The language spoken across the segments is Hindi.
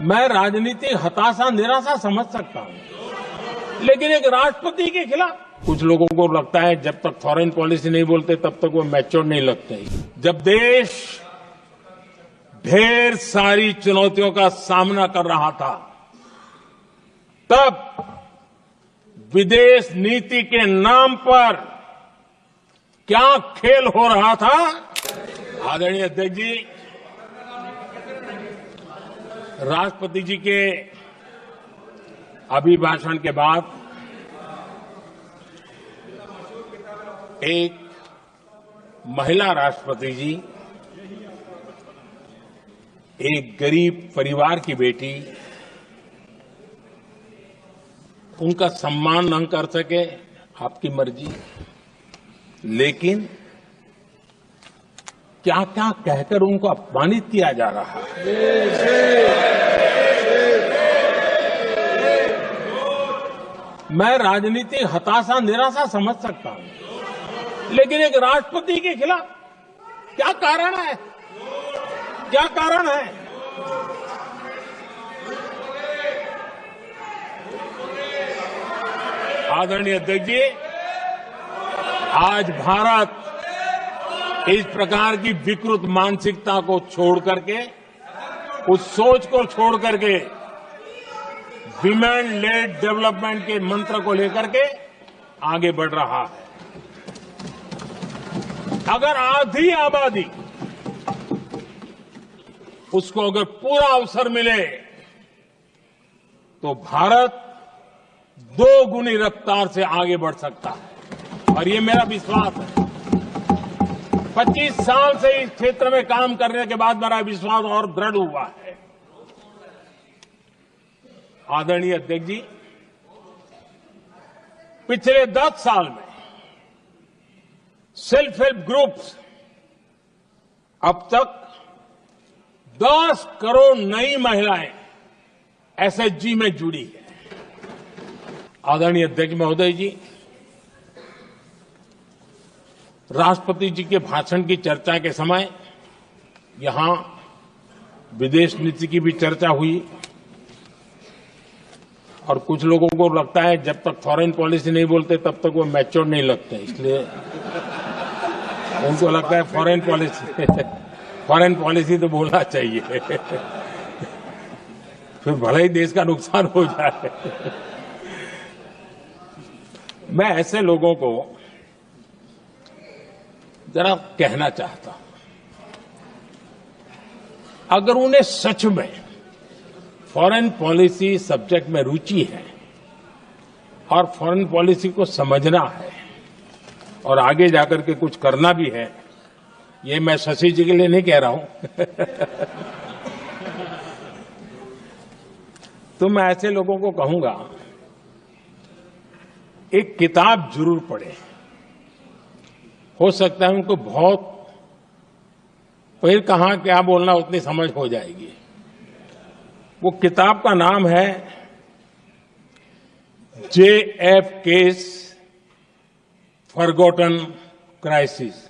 मैं राजनीतिक हताशा निराशा समझ सकता हूं, लेकिन एक राष्ट्रपति के खिलाफ कुछ लोगों को लगता है जब तक फॉरेन पॉलिसी नहीं बोलते तब तक वो मैच्योर नहीं लगते। जब देश ढेर सारी चुनौतियों का सामना कर रहा था, तब विदेश नीति के नाम पर क्या खेल हो रहा था। आदरणीय अध्यक्ष जी, राष्ट्रपति जी के अभिभाषण के बाद एक महिला राष्ट्रपति जी, एक गरीब परिवार की बेटी, उनका सम्मान न कर सके, आपकी मर्जी, लेकिन क्या क्या कहकर उनको अपमानित किया जा रहा है। मैं राजनीतिक हताशा निराशा समझ सकता हूं, लेकिन एक राष्ट्रपति के खिलाफ क्या कारण है, क्या कारण है। आदरणीय अध्यक्ष जी, आज भारत इस प्रकार की विकृत मानसिकता को छोड़ करके, उस सोच को छोड़ करके विमेन लेड डेवलपमेंट के मंत्र को लेकर के आगे बढ़ रहा है। अगर आधी आबादी उसको अगर पूरा अवसर मिले तो भारत 2 गुनी रफ्तार से आगे बढ़ सकता है, और ये मेरा विश्वास है। 25 साल से इस क्षेत्र में काम करने के बाद मेरा विश्वास और दृढ़ हुआ है। आदरणीय अध्यक्ष जी, पिछले 10 साल में सेल्फ हेल्प ग्रुप्स अब तक 10 करोड़ नई महिलाएं एसएचजी में जुड़ी है। आदरणीय अध्यक्ष महोदय जी, राष्ट्रपति जी के भाषण की चर्चा के समय यहां विदेश नीति की भी चर्चा हुई, और कुछ लोगों को लगता है जब तक फॉरेन पॉलिसी नहीं बोलते तब तक वो मैच्योर नहीं लगते, इसलिए उनको लगता है फॉरेन पॉलिसी तो बोलना चाहिए फिर भले ही देश का नुकसान हो जाए। मैं ऐसे लोगों को जरा कहना चाहता हूं, अगर उन्हें सच में फॉरेन पॉलिसी सब्जेक्ट में रुचि है और फॉरेन पॉलिसी को समझना है और आगे जाकर के कुछ करना भी है, ये मैं शशि जी के लिए नहीं कह रहा हूं तो मैं ऐसे लोगों को कहूंगा, एक किताब जरूर पढ़ें। हो सकता है उनको बहुत फिर कहां क्या बोलना उतनी समझ हो जाएगी। वो किताब का नाम है JFK's forgotten crisis.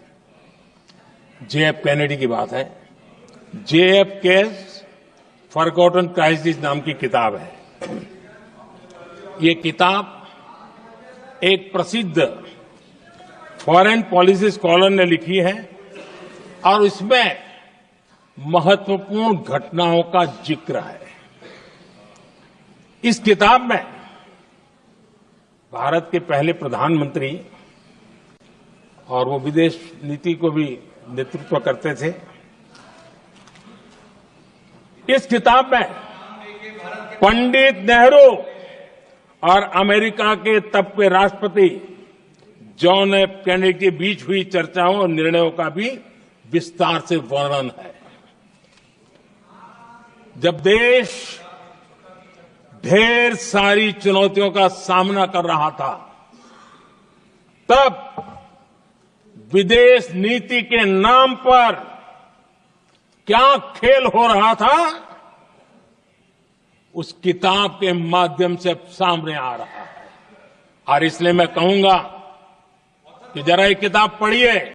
JF Kennedy की बात है। JFK's फॉरगॉटन क्राइसिस नाम की किताब है। ये किताब एक प्रसिद्ध फॉरेन पॉलिसी स्कॉलर ने लिखी है, और इसमें महत्वपूर्ण घटनाओं का जिक्र है। इस किताब में भारत के पहले प्रधानमंत्री, और वो विदेश नीति को भी नेतृत्व करते थे, इस किताब में पंडित नेहरू और अमेरिका के तब के राष्ट्रपति जॉन एफ कैनेडी के बीच हुई चर्चाओं और निर्णयों का भी विस्तार से वर्णन है। जब देश ढेर सारी चुनौतियों का सामना कर रहा था, तब विदेश नीति के नाम पर क्या खेल हो रहा था, उस किताब के माध्यम से सामने आ रहा है। और इसलिए मैं कहूंगा कि जरा ये किताब पढ़िए।